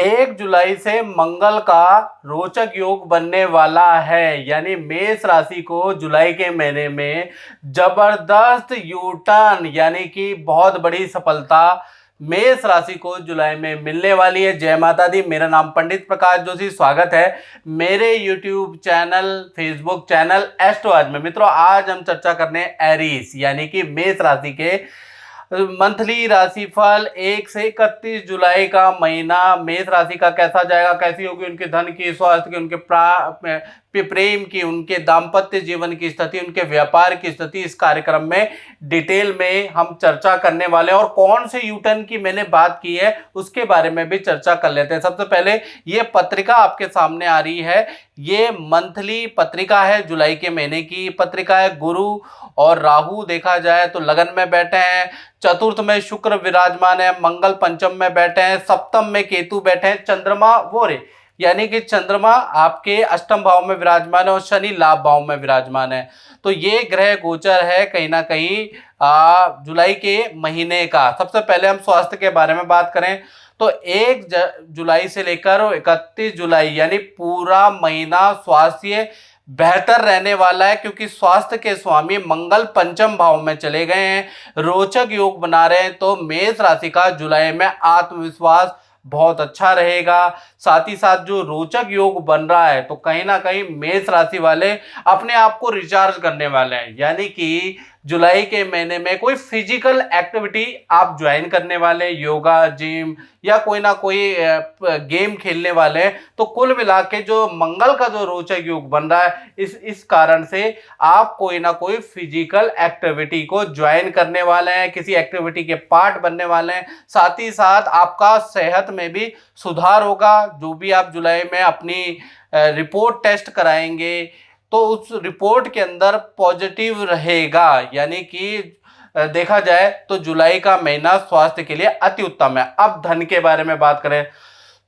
1 जुलाई से मंगल का रोचक योग बनने वाला है। यानी मेष राशि को जुलाई के महीने में जबरदस्त यू टर्न यानी कि बहुत बड़ी सफलता मेष राशि को जुलाई में मिलने वाली है। जय माता दी। मेरा नाम पंडित प्रकाश जोशी। स्वागत है मेरे YouTube channel, Facebook channel astro आज में। मित्रों, आज हम चर्चा करने एरीज यानी कि मेष राशि के मंथली राशिफल 1 से 31 जुलाई का महीना मेष राशि का कैसा जाएगा, कैसी होगी उनके धन की, स्वास्थ्य की, उनके प्रेम की, उनके दाम्पत्य जीवन की स्थिति, उनके व्यापार की स्थिति, इस कार्यक्रम में डिटेल में हम चर्चा करने वाले हैं। और कौन से यूटर्न की मैंने बात की है उसके बारे में भी चर्चा कर लेते हैं। सबसे पहले ये पत्रिका आपके सामने आ रही है, ये मंथली पत्रिका है, जुलाई के महीने की पत्रिका है। गुरु और राहु देखा जाए तो लगन में बैठे हैं, चतुर्थ में शुक्र विराजमान है, मंगल पंचम में बैठे हैं, सप्तम में केतु बैठे हैं, चंद्रमा यानी कि चंद्रमा आपके अष्टम भाव में विराजमान है और शनि लाभ भाव में विराजमान है। तो ये ग्रह गोचर है कहीं ना कहीं जुलाई के महीने का। सबसे पहले हम स्वास्थ्य के बारे में बात करें तो 1 जुलाई से लेकर 31 जुलाई यानी पूरा महीना स्वास्थ्य बेहतर रहने वाला है, क्योंकि स्वास्थ्य के स्वामी मंगल पंचम भाव में चले गए हैं, रोचक योग बना रहे हैं। तो मेष राशि का जुलाई में आत्मविश्वास बहुत अच्छा रहेगा। साथ ही साथ जो रोचक योग बन रहा है तो कहीं ना कहीं मेष राशि वाले अपने आप को रिचार्ज करने वाले हैं। यानी कि जुलाई के महीने में कोई फिजिकल एक्टिविटी आप ज्वाइन करने वाले, योगा, जिम या कोई ना कोई गेम खेलने वाले हैं। तो कुल मिला के जो मंगल का जो रोचक योग बन रहा है, इस कारण से आप कोई ना कोई फिजिकल एक्टिविटी को ज्वाइन करने वाले हैं, किसी एक्टिविटी के पार्ट बनने वाले हैं। साथ ही साथ आपका सेहत में भी सुधार होगा। जो भी आप जुलाई में अपनी रिपोर्ट टेस्ट कराएंगे तो उस रिपोर्ट के अंदर पॉजिटिव रहेगा। यानी कि देखा जाए तो जुलाई का महीना स्वास्थ्य के लिए अति उत्तम है। अब धन के बारे में बात करें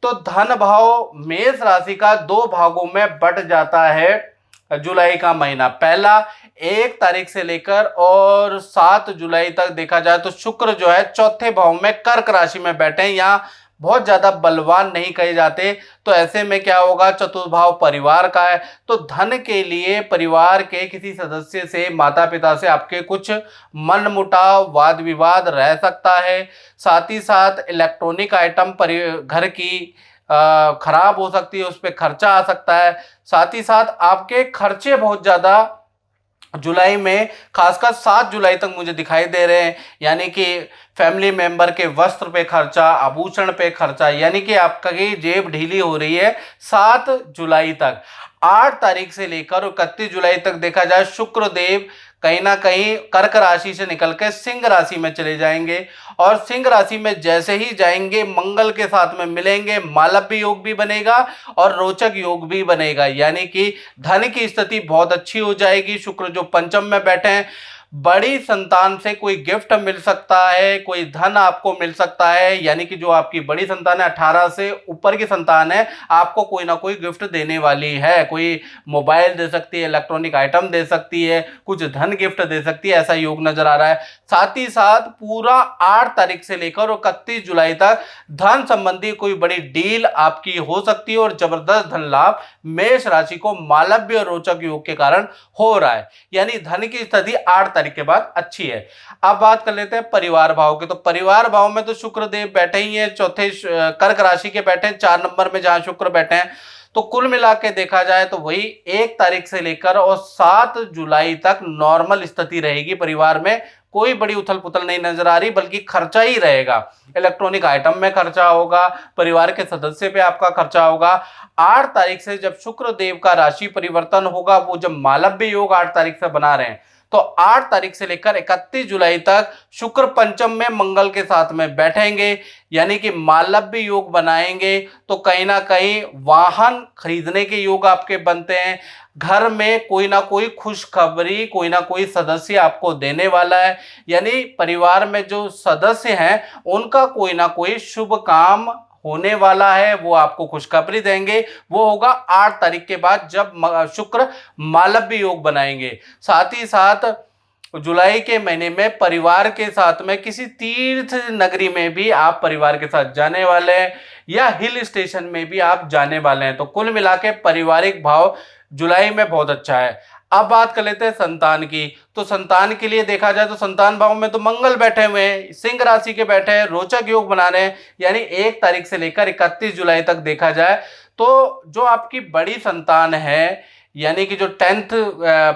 तो धन भाव मेष राशि का 2 भागों में बट जाता है जुलाई का महीना। पहला 1 तारीख से लेकर और 7 जुलाई तक देखा जाए तो शुक्र जो है चौथे भाव में कर्क राशि में बैठे हैं, यहाँ बहुत ज्यादा बलवान नहीं कहे जाते। तो ऐसे में क्या होगा, चतुर्थ भाव परिवार का है, तो धन के लिए परिवार के किसी सदस्य से, माता पिता से आपके कुछ मनमुटाव, वाद विवाद रह सकता है। साथ ही साथ इलेक्ट्रॉनिक आइटम घर की खराब हो सकती है, उस पर खर्चा आ सकता है। साथ ही साथ आपके खर्चे बहुत ज्यादा जुलाई में खासकर 7 जुलाई तक मुझे दिखाई दे रहे हैं। यानी कि फैमिली मेंबर के वस्त्र पे खर्चा, आभूषण पे खर्चा, यानी कि आपका की जेब ढीली हो रही है 7 जुलाई तक। 8 तारीख से लेकर 31 जुलाई तक देखा जाए शुक्र देव कहीं ना कहीं कर्क राशि से निकल के सिंह राशि में चले जाएंगे, और सिंह राशि में जैसे ही जाएंगे मंगल के साथ में मिलेंगे, मालव्य योग भी बनेगा और रोचक योग भी बनेगा। यानी कि धन की स्थिति बहुत अच्छी हो जाएगी। शुक्र जो पंचम में बैठे हैं, बड़ी संतान से कोई गिफ्ट मिल सकता है, कोई धन आपको मिल सकता है। यानी कि जो आपकी बड़ी संतान है, 18 से ऊपर की संतान है, आपको कोई ना कोई गिफ्ट देने वाली है। कोई मोबाइल दे सकती है, इलेक्ट्रॉनिक आइटम दे सकती है, कुछ धन गिफ्ट दे सकती है, ऐसा योग नजर आ रहा है। साथ ही साथ पूरा 8 तारीख से लेकर 31 जुलाई तक धन संबंधी कोई बड़ी डील आपकी हो सकती है और जबरदस्त धन लाभ मेष राशि को मालव्य और रोचक योग के कारण हो रहा है। यानी धन की स्थिति 8 तारीख के बाद अच्छी है। अब बात कर लेते हैं परिवार भाव के। तो परिवार भाव में तो शुक्र देव बैठे ही हैं, चौथे कर्क राशि के बैठे हैं, 4 नंबर में जहां शुक्र बैठे हैं। तो कुल मिला के देखा जाए तो वही 1 तारीख से लेकर और 7 जुलाई तक नॉर्मल स्थिति रहेगी। परिवार में कोई बड़ी उथल पुथल नहीं नजर आ रही, बल्कि खर्चा ही रहेगा। इलेक्ट्रॉनिक आइटम में खर्चा होगा, परिवार के सदस्य पे आपका खर्चा होगा। 8 तारीख से जब शुक्र देव का राशि परिवर्तन होगा, वो जब मालव्य योग 8 तारीख से बना रहे हैं, तो 8 तारीख से लेकर 31 जुलाई तक शुक्र पंचम में मंगल के साथ में बैठेंगे, यानी कि मालव्य योग बनाएंगे। तो कहीं ना कहीं वाहन खरीदने के योग आपके बनते हैं। घर में कोई ना कोई खुशखबरी कोई ना कोई सदस्य आपको देने वाला है। यानी परिवार में जो सदस्य हैं उनका कोई ना कोई शुभ काम होने वाला है, वो आपको खुशखबरी देंगे। वो होगा 8 तारीख के बाद जब शुक्र मालव्य योग बनाएंगे। साथ ही साथ जुलाई के महीने में परिवार के साथ में किसी तीर्थ नगरी में भी आप परिवार के साथ जाने वाले हैं या हिल स्टेशन में भी आप जाने वाले हैं। तो कुल मिला के पारिवारिक भाव जुलाई में बहुत अच्छा है। अब बात कर लेते हैं संतान की। तो संतान के लिए देखा जाए तो संतान भाव में तो मंगल बैठे हुए हैं, सिंह राशि के बैठे हैं, रोचक योग बना रहे हैं। यानी 1 तारीख से लेकर 31 जुलाई तक देखा जाए तो जो आपकी बड़ी संतान है, यानी कि जो 10th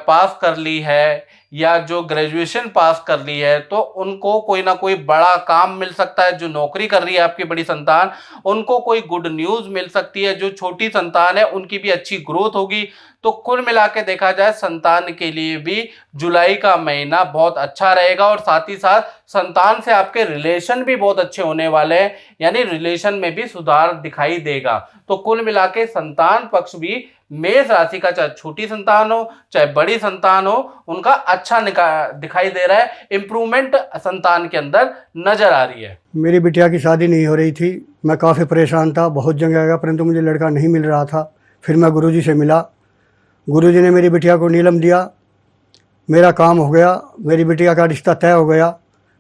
पास कर ली है या जो ग्रेजुएशन पास कर ली है, तो उनको कोई ना कोई बड़ा काम मिल सकता है। जो नौकरी कर रही है आपकी बड़ी संतान, उनको कोई गुड न्यूज़ मिल सकती है। जो छोटी संतान है उनकी भी अच्छी ग्रोथ होगी। तो कुल मिला के देखा जाए संतान के लिए भी जुलाई का महीना बहुत अच्छा रहेगा और साथ ही साथ संतान से आपके रिलेशन भी बहुत अच्छे होने वाले हैं, यानी रिलेशन में भी सुधार दिखाई देगा। तो कुल मिला के संतान पक्ष भी मेष राशि का, चाहे छोटी संतान हो चाहे बड़ी संतान हो, उनका अच्छा दिखाई दे रहा है। इम्प्रूवमेंट संतान के अंदर नजर आ रही है। मेरी बिटिया की शादी नहीं हो रही थी, मैं काफ़ी परेशान था, बहुत जगह गया परंतु मुझे लड़का नहीं मिल रहा था। फिर मैं गुरुजी से मिला, गुरुजी ने मेरी बिटिया को नीलम दिया, मेरा काम हो गया, मेरी बिटिया का रिश्ता तय हो गया।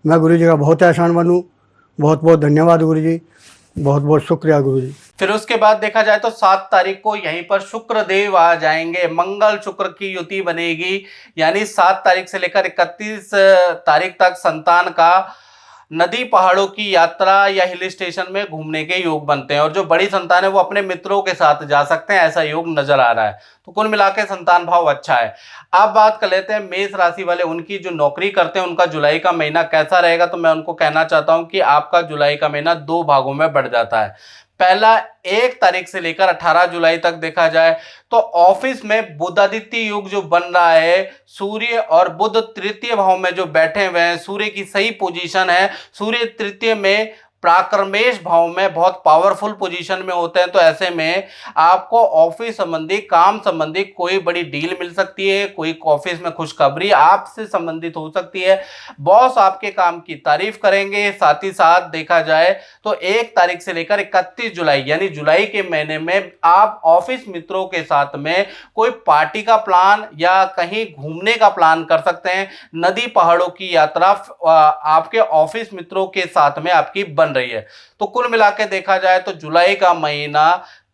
मैं गुरुजी का बहुत एहसान बनूँ। बहुत बहुत धन्यवाद गुरुजी, बहुत बहुत शुक्रिया गुरुजी। फिर उसके बाद देखा जाए तो 7 तारीख को यहीं पर शुक्र देव आ जाएंगे, मंगल शुक्र की युति बनेगी। यानी 7 तारीख से लेकर 31 तारीख तक संतान का नदी पहाड़ों की यात्रा या हिल स्टेशन में घूमने के योग बनते हैं और जो बड़ी संतान है वो अपने मित्रों के साथ जा सकते हैं, ऐसा योग नजर आ रहा है। तो कुल मिला के संतान भाव अच्छा है। अब बात कर लेते हैं मेष राशि वाले, उनकी जो नौकरी करते हैं उनका जुलाई का महीना कैसा रहेगा। तो मैं उनको कहना चाहता हूं कि आपका जुलाई का महीना 2 भागों में बढ़ जाता है। पहला 1 तारीख से लेकर 18 जुलाई तक देखा जाए तो ऑफिस में बुधादित्य योग जो बन रहा है, सूर्य और बुध तृतीय भाव में जो बैठे हुए हैं, सूर्य की सही पोजीशन है, सूर्य तृतीय में प्राक्रमेश भाव में बहुत पावरफुल पोजीशन में होते हैं। तो ऐसे में आपको ऑफिस संबंधी, काम संबंधी कोई बड़ी डील मिल सकती है, कोई ऑफिस में खुशखबरी आपसे संबंधित हो सकती है, बॉस आपके काम की तारीफ करेंगे। साथ ही साथ देखा जाए तो 1 तारीख से लेकर 31 जुलाई यानी जुलाई के महीने में आप ऑफिस मित्रों के साथ में कोई पार्टी का प्लान या कहीं घूमने का प्लान कर सकते हैं। नदी पहाड़ों की यात्रा आपके ऑफिस मित्रों के साथ में आपकी बन रही है। तो कुल मिला के देखा जाए तो जुलाई का महीना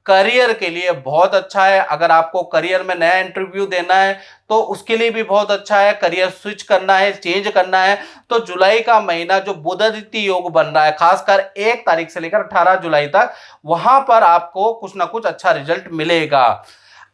करियर के लिए बहुत अच्छा है। अगर आपको करियर में नया इंटरव्यू देना है तो उसके लिए भी बहुत अच्छा है। करियर स्विच करना है, चेंज करना है, तो जुलाई का महीना जो बुधादित्य योग बन रहा है, खासकर 1 तारीख से लेकर 18 जुलाई तक, वहां पर आपको कुछ ना कुछ अच्छा रिजल्ट मिलेगा।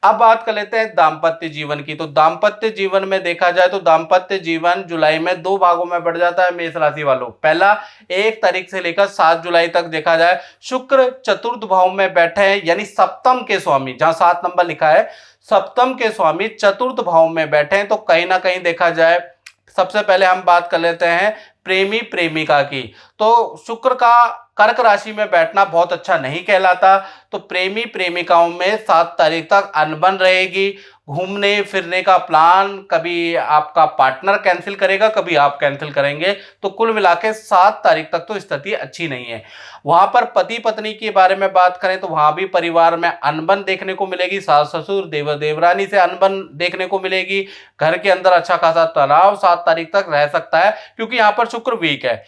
अब बात कर लेते हैं दाम्पत्य जीवन की। तो दाम्पत्य जीवन में देखा जाए तो दाम्पत्य जीवन जुलाई में 2 भागों में बढ़ जाता है मेष राशि वालों। पहला 1 तारीख से लेकर 7 जुलाई तक देखा जाए शुक्र चतुर्थ भाव में बैठे हैं, यानी सप्तम के स्वामी, जहां 7 नंबर लिखा है, सप्तम के स्वामी चतुर्थ भाव में बैठे हैं। तो कहीं ना कहीं देखा जाए, सबसे पहले हम बात कर लेते हैं प्रेमी प्रेमिका की। तो शुक्र का कर्क राशि में बैठना बहुत अच्छा नहीं कहलाता। तो प्रेमी प्रेमिकाओं में 7 तारीख तक अनबन रहेगी। घूमने फिरने का प्लान कभी आपका पार्टनर कैंसिल करेगा, कभी आप कैंसिल करेंगे। तो कुल मिला के 7 तारीख तक तो स्थिति अच्छी नहीं है। वहां पर पति पत्नी के बारे में बात करें तो वहां भी परिवार में अनबन देखने को मिलेगी। सास ससुर देवर देवरानी से अनबन देखने को मिलेगी। घर के अंदर अच्छा खासा तनाव 7 तारीख तक रह सकता है, क्योंकि यहाँ पर शुक्र वीक है।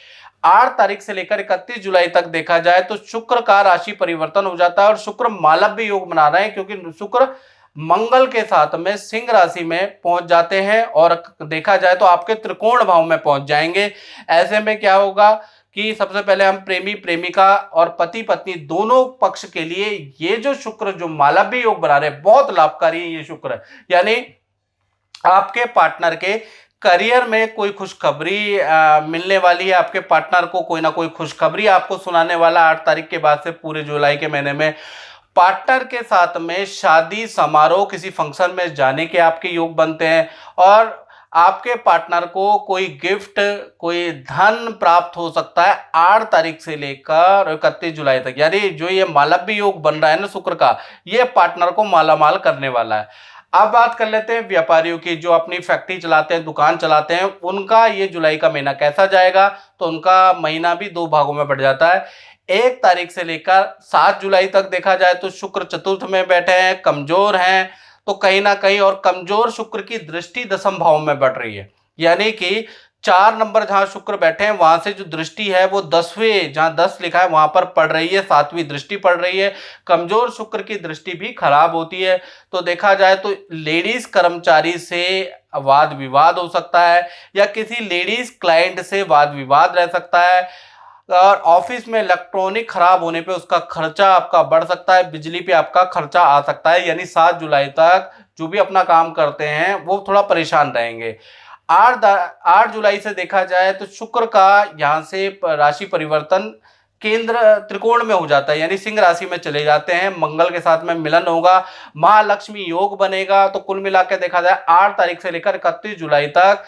8 तारीख से लेकर 31 जुलाई तक देखा जाए तो शुक्र का राशि परिवर्तन हो जाता है और शुक्र मालव्य योग बना रहे हैं, क्योंकि शुक्र मंगल के साथ में सिंह राशि में पहुंच जाते हैं और देखा जाए तो आपके त्रिकोण भाव में पहुंच जाएंगे। ऐसे में क्या होगा कि सबसे पहले हम प्रेमी प्रेमिका और पति पत्नी दोनों पक्ष के लिए ये जो शुक्र जो मालव्य योग बना रहे हैं बहुत लाभकारी है ये शुक्र। यानी आपके पार्टनर के करियर में कोई खुशखबरी मिलने वाली है। आपके पार्टनर को कोई ना कोई खुशखबरी आपको सुनाने वाला 8 तारीख के बाद से पूरे जुलाई के महीने में। पार्टनर के साथ में शादी समारोह किसी फंक्शन में जाने के आपके योग बनते हैं और आपके पार्टनर को कोई गिफ्ट, कोई धन प्राप्त हो सकता है 8 तारीख से लेकर 31 जुलाई तक। यानी जो ये मालव्य योग बन रहा है ना शुक्र का, ये पार्टनर को मालामाल करने वाला है। अब बात कर लेते हैं व्यापारियों की, जो अपनी फैक्ट्री चलाते हैं, दुकान चलाते हैं, उनका ये जुलाई का महीना कैसा जाएगा। तो उनका महीना भी 2 भागों में बढ़ जाता है। 1 तारीख से लेकर 7 जुलाई तक देखा जाए तो शुक्र चतुर्थ में बैठे हैं, कमजोर हैं। तो कहीं ना कहीं और कमजोर शुक्र की दृष्टि 10वें भाव में बढ़ रही है। यानी कि 4 नंबर जहां शुक्र बैठे हैं वहां से जो दृष्टि है वो 10वें, जहां 10 लिखा है वहां पर पड़ रही है, 7वीं दृष्टि पड़ रही है। कमजोर शुक्र की दृष्टि भी खराब होती है। तो देखा जाए तो लेडीज कर्मचारी से वाद विवाद हो सकता है, या किसी लेडीज क्लाइंट से वाद विवाद रह सकता है, और ऑफिस में इलेक्ट्रॉनिक खराब होने पे उसका खर्चा आपका बढ़ सकता है, बिजली पे आपका खर्चा आ सकता है। यानी 7 जुलाई तक जो भी अपना काम करते हैं वो थोड़ा परेशान रहेंगे। 8 जुलाई से देखा जाए तो शुक्र का यहाँ से राशि परिवर्तन केंद्र त्रिकोण में हो जाता है, यानी सिंह राशि में चले जाते हैं। मंगल के साथ में मिलन होगा, महालक्ष्मी योग बनेगा। तो कुल मिला के देखा जाए 8 तारीख से लेकर 31 जुलाई तक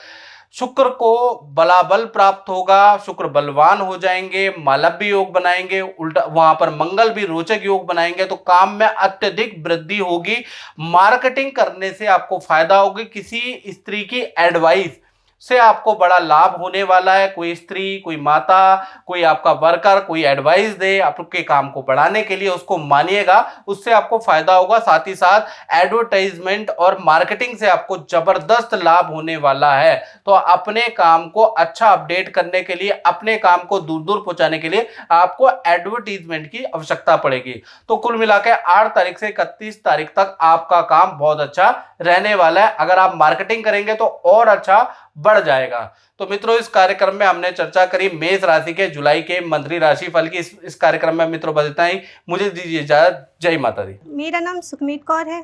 शुक्र को बलाबल प्राप्त होगा, शुक्र बलवान हो जाएंगे, मालव्य योग बनाएंगे, उल्टा वहां पर मंगल भी रोचक योग बनाएंगे। तो काम में अत्यधिक वृद्धि होगी, मार्केटिंग करने से आपको फायदा होगी, किसी स्त्री की एडवाइस से आपको बड़ा लाभ होने वाला है। कोई स्त्री, कोई माता, कोई आपका वर्कर कोई एडवाइस दे आपके काम को बढ़ाने के लिए, उसको मानिएगा, उससे आपको फायदा होगा। साथ ही साथ एडवर्टाइजमेंट और मार्केटिंग से आपको जबरदस्त लाभ होने वाला है। तो अपने काम को अच्छा अपडेट करने के लिए, अपने काम को दूर दूर पहुंचाने के लिए आपको एडवर्टाइजमेंट की आवश्यकता पड़ेगी। तो कुल मिलाकर 8 तारीख से 31 तारीख तक आपका काम बहुत अच्छा रहने वाला है। अगर आप मार्केटिंग करेंगे तो और अच्छा बढ़ जाएगा। तो मित्रों, इस कार्यक्रम में हमने चर्चा करी मेष राशि के जुलाई के मंथली राशि फल की। इस कार्यक्रम में मित्रों बस इतना ही। मुझे दीजिए इजाजत। जय माता दी। मेरा नाम सुखमीत कौर है,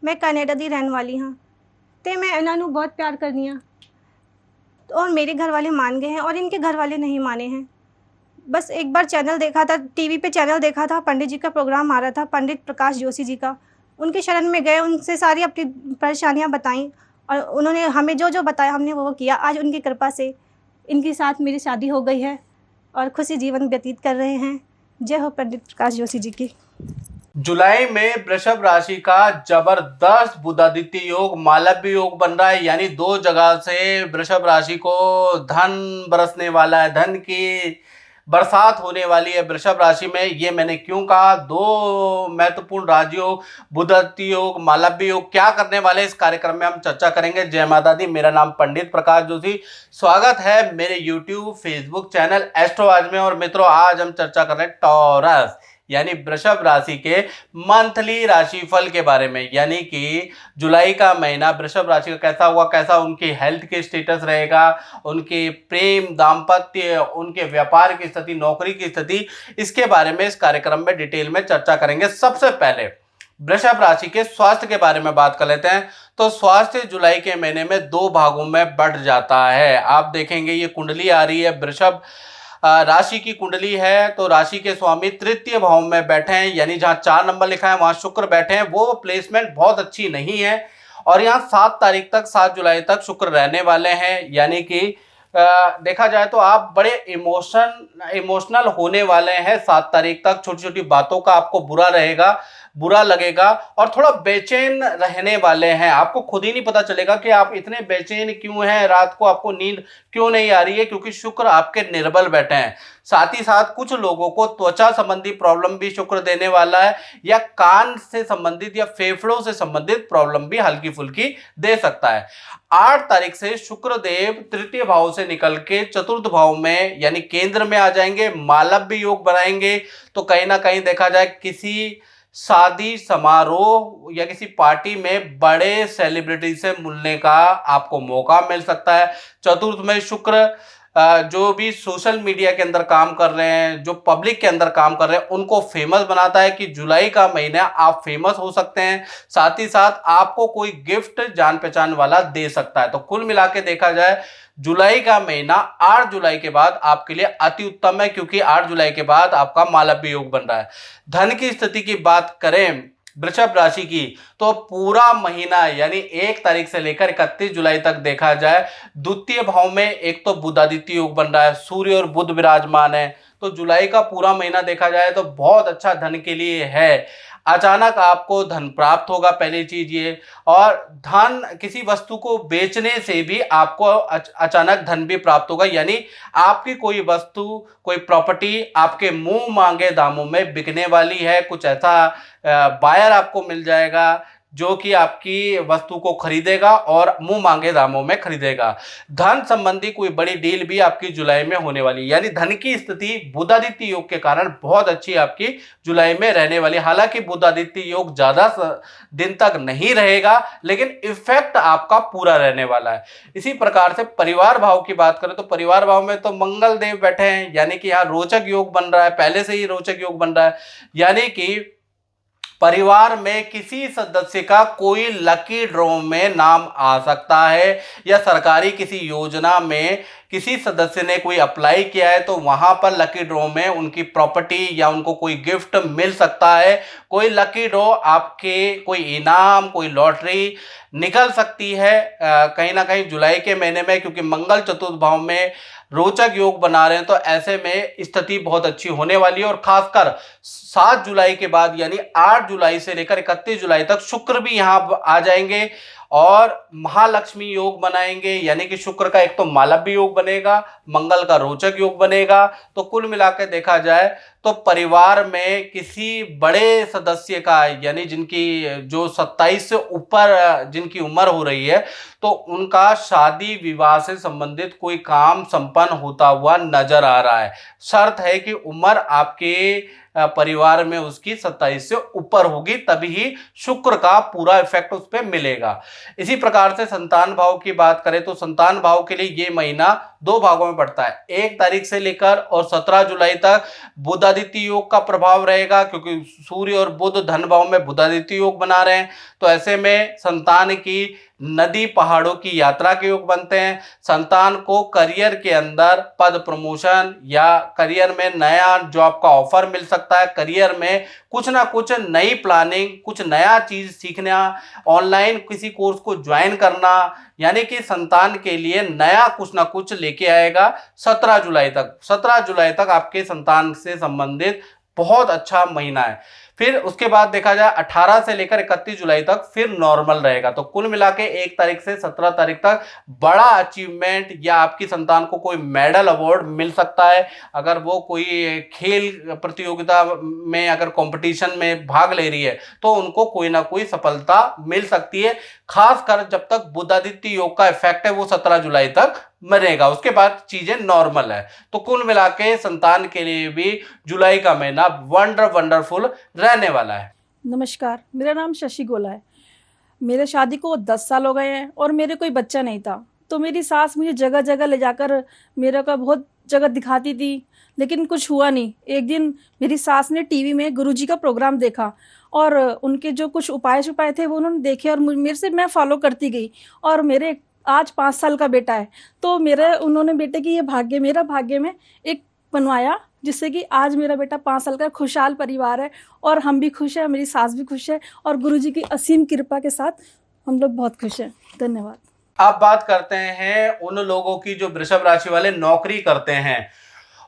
मैं कनाडा दी रहने वाली हाँ। ते मैं इन्हों नूं बहुत प्यार करनी हाँ, और मेरे घर वाले मान गए हैं और इनके घर वाले नहीं माने हैं। बस एक बार चैनल देखा था, टीवी पे चैनल देखा था, पंडित जी का प्रोग्राम आ रहा था, पंडित प्रकाश जोशी जी का। उनके शरण में गए, उनसे सारी अपनी परेशानियां बताईं और उन्होंने हमें जो जो बताया हमने वो किया। आज उनकी कृपा से इनके साथ मेरी शादी हो गई है और खुशी जीवन व्यतीत कर रहे हैं। जय हो पंडित प्रकाश जोशी जी की। जुलाई में वृषभ राशि का जबरदस्त बुधादित्य योग, मालव्य योग बन रहा है। यानी 2 जगह से वृषभ राशि को धन बरसने वाला है, धन की बरसात होने वाली है वृषभ राशि में। ये मैंने क्यों कहा? 2 महत्वपूर्ण राजयोग, बुधादित्य योग, मालव्य योग क्या करने वाले इस कार्यक्रम में हम चर्चा करेंगे। जय माता दी। मेरा नाम पंडित प्रकाश जोशी। स्वागत है मेरे YouTube फेसबुक चैनल एस्ट्रो आज में। और मित्रों, आज हम चर्चा कर रहे हैं टॉरस यानी वृषभ राशि के मंथली राशिफल के बारे में। यानी कि जुलाई का महीना वृषभ राशि का कैसा हुआ, कैसा उनकी हेल्थ के स्टेटस रहेगा, उनके प्रेम, दाम्पत्य, उनके व्यापार की स्थिति, नौकरी की स्थिति, इसके बारे में इस कार्यक्रम में डिटेल में चर्चा करेंगे। सबसे पहले वृषभ राशि के स्वास्थ्य के बारे में बात कर लेते हैं। तो स्वास्थ्य जुलाई के महीने में 2 भागों में बढ़ जाता है। आप देखेंगे ये कुंडली आ रही है, वृषभ राशि की कुंडली है। तो राशि के स्वामी तृतीय भाव में बैठे हैं, यानी जहां 4 नंबर लिखा है वहां शुक्र बैठे हैं। वो प्लेसमेंट बहुत अच्छी नहीं है और यहाँ 7 तारीख तक, 7 जुलाई तक शुक्र रहने वाले हैं। यानी कि देखा जाए तो आप बड़े इमोशनल होने वाले हैं 7 तारीख तक। छोटी छोटी बातों का आपको बुरा लगेगा और थोड़ा बेचैन रहने वाले हैं। आपको खुद ही नहीं पता चलेगा कि आप इतने बेचैन क्यों हैं, रात को आपको नींद क्यों नहीं आ रही है, क्योंकि शुक्र आपके निर्बल बैठे हैं। साथ ही साथ कुछ लोगों को त्वचा संबंधी प्रॉब्लम भी शुक्र देने वाला है, या कान से संबंधित या फेफड़ों से संबंधित प्रॉब्लम भी हल्की फुल्की दे सकता है। 8 तारीख से शुक्र देव तृतीय भाव से निकल के चतुर्थ भाव में यानी केंद्र में आ जाएंगे, मालव्य योग बनाएंगे। तो कहीं ना कहीं देखा जाए किसी शादी समारोह या किसी पार्टी में बड़े सेलिब्रिटी से मिलने का आपको मौका मिल सकता है। चतुर्थ में शुक्र जो भी सोशल मीडिया के अंदर काम कर रहे हैं, जो पब्लिक के अंदर काम कर रहे हैं, उनको फेमस बनाता है कि जुलाई का महीना आप फेमस हो सकते हैं। साथ ही साथ आपको कोई गिफ्ट जान पहचान वाला दे सकता है। तो कुल मिला के देखा जाए जुलाई का महीना 8 जुलाई के बाद आपके लिए अति उत्तम है, क्योंकि 8 जुलाई के बाद आपका मालव्य योग बन रहा है। धन की स्थिति की बात करें वृषभ राशि की, तो पूरा महीना यानी 1 तारीख से लेकर 31 जुलाई तक देखा जाए द्वितीय भाव में एक तो बुधादित्य योग बन रहा है, सूर्य और बुध विराजमान है। तो जुलाई का पूरा महीना देखा जाए तो बहुत अच्छा धन के लिए है। अचानक आपको धन प्राप्त होगा, पहली चीज ये। और धन किसी वस्तु को बेचने से भी आपको अचानक धन भी प्राप्त होगा, यानी आपकी कोई वस्तु, कोई प्रॉपर्टी आपके मुंह मांगे दामों में बिकने वाली है। कुछ ऐसा बायर आपको मिल जाएगा जो कि आपकी वस्तु को खरीदेगा और मुंह मांगे दामों में खरीदेगा। धन संबंधी कोई बड़ी डील भी आपकी जुलाई में होने वाली है, यानी धन की स्थिति बुधादित्य योग के कारण बहुत अच्छी आपकी जुलाई में रहने वाली है। हालांकि बुधादित्य योग ज्यादा दिन तक नहीं रहेगा, लेकिन इफेक्ट आपका पूरा रहने वाला है। इसी प्रकार से परिवार भाव की बात करें तो परिवार भाव में तो मंगल देव बैठे हैं, यानी कि यहाँ रोचक योग बन रहा है, पहले से ही रोचक योग बन रहा है। यानी कि परिवार में किसी सदस्य का कोई लकी ड्रॉ में नाम आ सकता है, या सरकारी किसी योजना में किसी सदस्य ने कोई अप्लाई किया है तो वहां पर लकी ड्रॉ में उनकी प्रॉपर्टी या उनको कोई गिफ्ट मिल सकता है। कोई लकी ड्रॉ आपके कोई इनाम, कोई लॉटरी निकल सकती है कहीं ना कहीं जुलाई के महीने में, क्योंकि मंगल चतुर्थ भाव में रोचक योग बना रहे हैं। तो ऐसे में स्थिति बहुत अच्छी होने वाली है। और खासकर 7 जुलाई के बाद यानी 8 जुलाई से लेकर 31 जुलाई तक शुक्र भी यहाँ आ जाएंगे और महालक्ष्मी योग बनाएंगे, यानी कि शुक्र का एक तो मालव्य योग बनेगा, मंगल का रोचक योग बनेगा। तो कुल मिलाकर देखा जाए तो परिवार में किसी बड़े सदस्य का, यानी जिनकी जो 27 से ऊपर जिनकी उम्र हो रही है, तो उनका शादी विवाह से संबंधित कोई काम संपन्न होता हुआ नजर आ रहा है। शर्त है कि उम्र आपके परिवार में उसकी 27 से ऊपर होगी, तभी ही शुक्र का पूरा इफेक्ट उस पर मिलेगा। इसी प्रकार से संतान भाव की बात करें तो संतान भाव के लिए ये महीना 2 भागों में पड़ता है। 1 तारीख से लेकर और 17 जुलाई तक बुधादित्य योग का प्रभाव रहेगा, क्योंकि सूर्य और बुध धन भाव में बुधादित्य योग बना रहे हैं। तो ऐसे में संतान की नदी पहाड़ों की यात्रा के योग बनते हैं। संतान को करियर के अंदर पद प्रमोशन या करियर में नया जॉब का ऑफर मिल सकता है। करियर में कुछ ना कुछ नई प्लानिंग, कुछ नया चीज सीखना, ऑनलाइन किसी कोर्स को ज्वाइन करना, यानी कि संतान के लिए नया कुछ ना कुछ लेके आएगा 17 जुलाई तक। 17 जुलाई तक आपके संतान से संबंधित बहुत अच्छा महीना है। फिर उसके बाद देखा जाए 18 से लेकर 31 जुलाई तक फिर नॉर्मल रहेगा। तो कुल मिला के 1 तारीख से 17 तारीख तक बड़ा अचीवमेंट या आपकी संतान को कोई मेडल अवार्ड मिल सकता है। अगर वो कोई खेल प्रतियोगिता में अगर कंपटीशन में भाग ले रही है तो उनको कोई ना कोई सफलता मिल सकती है, खासकर जब तक बुधादित्य योग का इफेक्ट है वो 17 जुलाई तक बनेगा। उसके बाद चीजें नॉर्मल है। तो कुल मिला के संतान के लिए भी जुलाई का महीना वंडरफुल रहने वाला है। नमस्कार, मेरा नाम शशि गोला है। मेरे शादी को 10 साल हो गए हैं और मेरे कोई बच्चा नहीं था। तो मेरी सास मुझे जगह जगह ले जाकर मेरा का बहुत जगह दिखाती थी, लेकिन कुछ हुआ नहीं। एक दिन मेरी सास ने टीवी में गुरुजी का प्रोग्राम देखा और उनके जो कुछ उपाय थे वो उन्होंने देखे और मेरे से मैं फॉलो करती गई। और मेरे आज 5 साल का बेटा है, तो उन्होंने बेटे की ये मेरा भाग्य में एक बनवाया, जिससे कि आज मेरा बेटा 5 साल का खुशहाल परिवार है और हम भी खुश हैं, मेरी सास भी खुश है और गुरुजी की असीम कृपा के साथ हम लोग बहुत खुश हैं। धन्यवाद। अब बात करते हैं उन लोगों की जो वृषभ राशि वाले नौकरी करते हैं।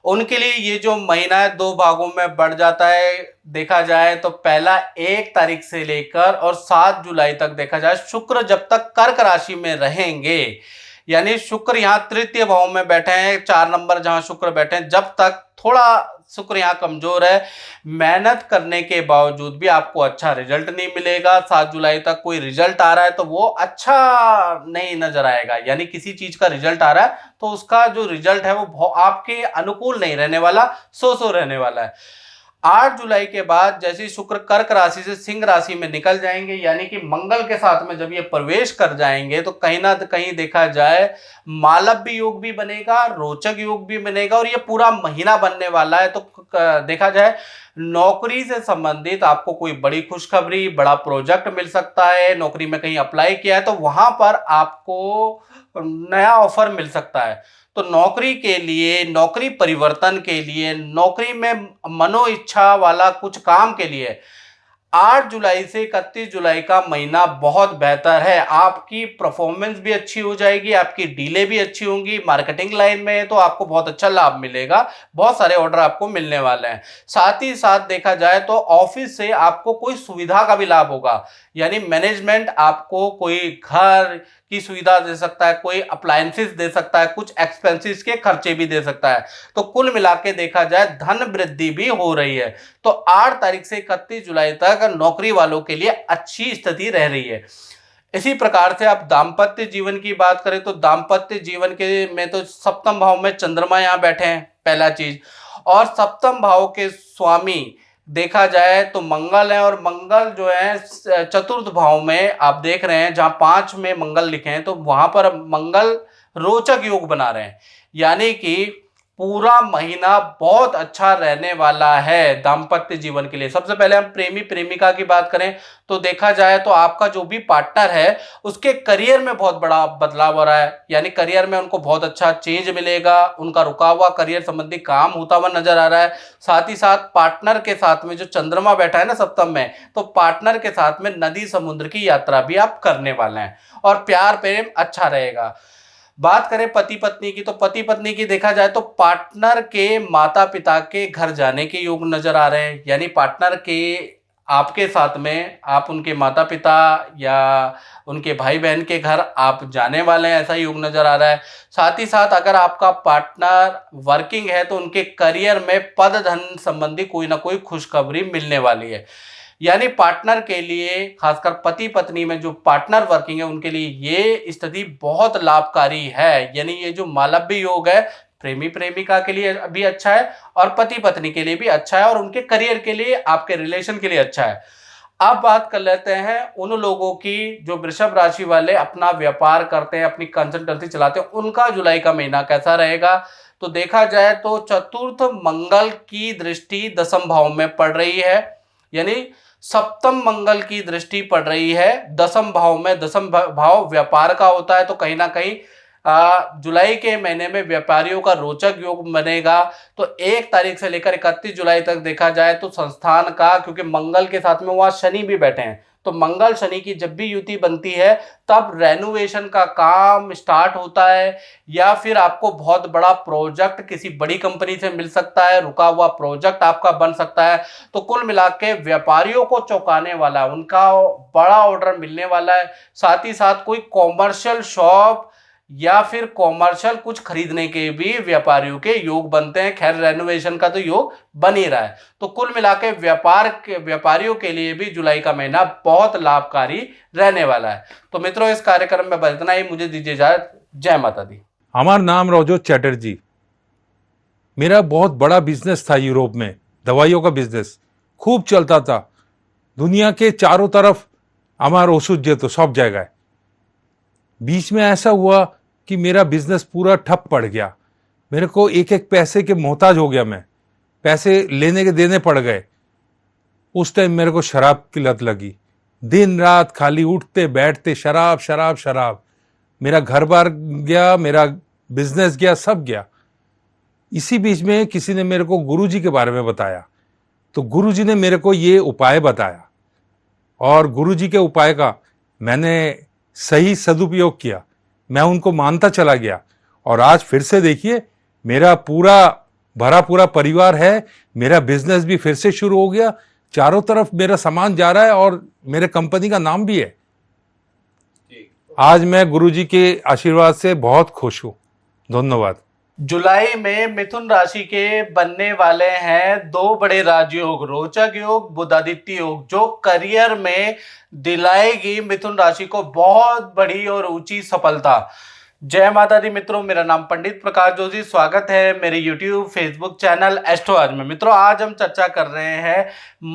उनके लिए ये जो महीना है 2 भागों में बढ़ जाता है। देखा जाए तो पहला 1 तारीख से लेकर और 7 जुलाई तक देखा जाए शुक्र जब तक कर्क राशि में रहेंगे, यानी शुक्र यहाँ तृतीय भाव में बैठे हैं, 4 नंबर जहां शुक्र बैठे हैं, जब तक थोड़ा शुक्र यहाँ कमजोर है, मेहनत करने के बावजूद भी आपको अच्छा रिजल्ट नहीं मिलेगा। 7 जुलाई तक कोई रिजल्ट आ रहा है तो वो अच्छा नहीं नजर आएगा, यानी किसी चीज का रिजल्ट आ रहा है तो उसका जो रिजल्ट है वो आपके अनुकूल नहीं रहने वाला, सो रहने वाला है। 8 जुलाई के बाद जैसे शुक्र कर्क राशि से सिंह राशि में निकल जाएंगे, यानी कि मंगल के साथ में जब ये प्रवेश कर जाएंगे तो कहीं ना कहीं देखा जाए मालव्य योग भी बनेगा, रोचक योग भी बनेगा और ये पूरा महीना बनने वाला है। तो देखा जाए नौकरी से संबंधित आपको कोई बड़ी खुशखबरी, बड़ा प्रोजेक्ट मिल सकता है। नौकरी में कहीं अप्लाई किया है तो वहां पर आपको नया ऑफर मिल सकता है। तो नौकरी के लिए, नौकरी परिवर्तन के लिए, नौकरी में मनो इच्छा वाला कुछ काम के लिए 8 जुलाई से 31 जुलाई का महीना बहुत बेहतर है। आपकी परफॉर्मेंस भी अच्छी हो जाएगी, आपकी डीलें भी अच्छी होंगी। मार्केटिंग लाइन में है तो आपको बहुत अच्छा लाभ मिलेगा, बहुत सारे ऑर्डर आपको मिलने वाले हैं। साथ ही साथ देखा जाए तो ऑफिस से आपको कोई सुविधा का भी लाभ होगा, यानी मैनेजमेंट आपको कोई घर की सुविधा दे सकता है, कोई अप्लायंसेस दे सकता है, कुछ एक्सपेंसेस के खर्चे भी दे सकता है। तो कुल मिला के देखा जाए धन वृद्धि भी हो रही है। तो 8 तारीख से 31 जुलाई तक नौकरी वालों के लिए अच्छी स्थिति रह रही है। इसी प्रकार से आप दाम्पत्य जीवन की बात करें तो दाम्पत्य जीवन के में तो सप्तम भाव में चंद्रमा यहाँ बैठे हैं, पहला चीज। और सप्तम भाव के स्वामी देखा जाए तो मंगल है, और मंगल जो है चतुर्थ भाव में आप देख रहे हैं, जहां 5 में मंगल लिखे हैं तो वहां पर मंगल रोचक योग बना रहे हैं। यानी कि पूरा महीना बहुत अच्छा रहने वाला है दाम्पत्य जीवन के लिए। सबसे पहले हम प्रेमी प्रेमिका की बात करें तो देखा जाए तो आपका जो भी पार्टनर है उसके करियर में बहुत बड़ा बदलाव हो रहा है, यानी करियर में उनको बहुत अच्छा चेंज मिलेगा, उनका रुका हुआ करियर संबंधी काम होता हुआ नजर आ रहा है। साथ ही साथ पार्टनर के साथ में जो चंद्रमा बैठा है ना सप्तम में, तो पार्टनर के साथ में नदी समुद्र की यात्रा भी आप करने वाले हैं और प्यार प्रेम अच्छा रहेगा। बात करें पति पत्नी की तो पति पत्नी की देखा जाए तो पार्टनर के माता पिता के घर जाने के योग नजर आ रहे हैं, यानी पार्टनर के आपके साथ में आप उनके माता पिता या उनके भाई बहन के घर आप जाने वाले हैं, ऐसा योग नजर आ रहा है। साथ ही साथ अगर आपका पार्टनर वर्किंग है तो उनके करियर में पद धन संबंधी कोई ना कोई खुशखबरी मिलने वाली है। यानी पार्टनर के लिए, खासकर पति पत्नी में जो पार्टनर वर्किंग है उनके लिए ये स्थिति बहुत लाभकारी है। यानी ये जो मालव्य योग है प्रेमी प्रेमिका के लिए भी अच्छा है और पति पत्नी के लिए भी अच्छा है, और उनके करियर के लिए, आपके रिलेशन के लिए अच्छा है। अब बात कर लेते हैं उन लोगों की जो वृषभ राशि वाले अपना व्यापार करते हैं, अपनी कंसल्टेंसी चलाते हैं, उनका जुलाई का महीना कैसा रहेगा। तो देखा जाए तो चतुर्थ मंगल की दृष्टि दसम भाव में पड़ रही है, यानी सप्तम मंगल की दृष्टि पड़ रही है दसम भाव में। दसम भाव व्यापार का होता है, तो कहीं ना कहीं जुलाई के महीने में व्यापारियों का रोचक योग बनेगा। तो 1 तारीख से लेकर 31 जुलाई तक देखा जाए तो संस्थान का, क्योंकि मंगल के साथ में वहां शनि भी बैठे हैं, तो मंगल शनि की जब भी युति बनती है तब रेनोवेशन का काम स्टार्ट होता है, या फिर आपको बहुत बड़ा प्रोजेक्ट किसी बड़ी कंपनी से मिल सकता है, रुका हुआ प्रोजेक्ट आपका बन सकता है। तो कुल मिला के व्यापारियों को चौंकाने वाला, उनका बड़ा ऑर्डर मिलने वाला है। साथ ही साथ कोई कॉमर्शियल शॉप या फिर कॉमर्शियल कुछ खरीदने के भी व्यापारियों के योग बनते हैं। खैर रेनोवेशन का तो योग बन ही रहा है। तो कुल मिला के व्यापारियों के लिए भी जुलाई का महीना बहुत लाभकारी रहने वाला है। तो मित्रों इस कार्यक्रम में बस इतना ही, मुझे दीजिए इजाजत। जय माता दी। हमारा नाम रवजोत चैटर्जी। मेरा बहुत बड़ा बिजनेस था यूरोप में, दवाइयों का बिजनेस खूब चलता था। दुनिया के चारों तरफ हमारा ओषुध जे तो सब जगह। बीच में ऐसा हुआ कि मेरा बिजनेस पूरा ठप पड़ गया। मेरे को एक एक पैसे के मोहताज हो गया, मैं पैसे लेने के देने पड़ गए। उस टाइम मेरे को शराब की लत लगी, दिन रात खाली उठते बैठते शराब शराब शराब। मेरा घर बार गया, मेरा बिजनेस गया, सब गया। इसी बीच में किसी ने मेरे को गुरुजी के बारे में बताया, तो गुरुजी ने मेरे को ये उपाय बताया और गुरुजी के उपाय का मैंने सही सदुपयोग किया। मैं उनको मानता चला गया और आज फिर से देखिए मेरा पूरा भरा पूरा परिवार है, मेरा बिजनेस भी फिर से शुरू हो गया, चारों तरफ मेरा सामान जा रहा है और मेरे कंपनी का नाम भी है। आज मैं गुरुजी के आशीर्वाद से बहुत खुश हूं। धन्यवाद। जुलाई में मिथुन राशि के बनने वाले हैं 2 बड़े राजयोग, रोचक योग, बुधादित्य योग, जो करियर में दिलाएगी मिथुन राशि को बहुत बड़ी और ऊंची सफलता। जय माता दी मित्रों, मेरा नाम पंडित प्रकाश जोशी। स्वागत है मेरे YouTube फेसबुक चैनल एस्ट्रो आज में। मित्रों आज हम चर्चा कर रहे हैं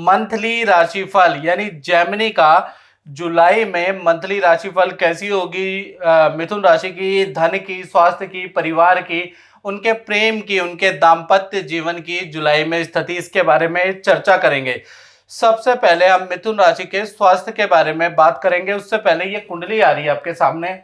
मंथली राशिफल, यानी जेमिनी का जुलाई में मंथली राशिफल कैसी होगी मिथुन राशि की, धन की, स्वास्थ्य की, परिवार की, उनके प्रेम की, उनके दाम्पत्य जीवन की जुलाई में स्थिति, इसके बारे में चर्चा करेंगे। सबसे पहले हम मिथुन राशि के स्वास्थ्य के बारे में बात करेंगे। उससे पहले ये कुंडली आ रही है आपके सामने,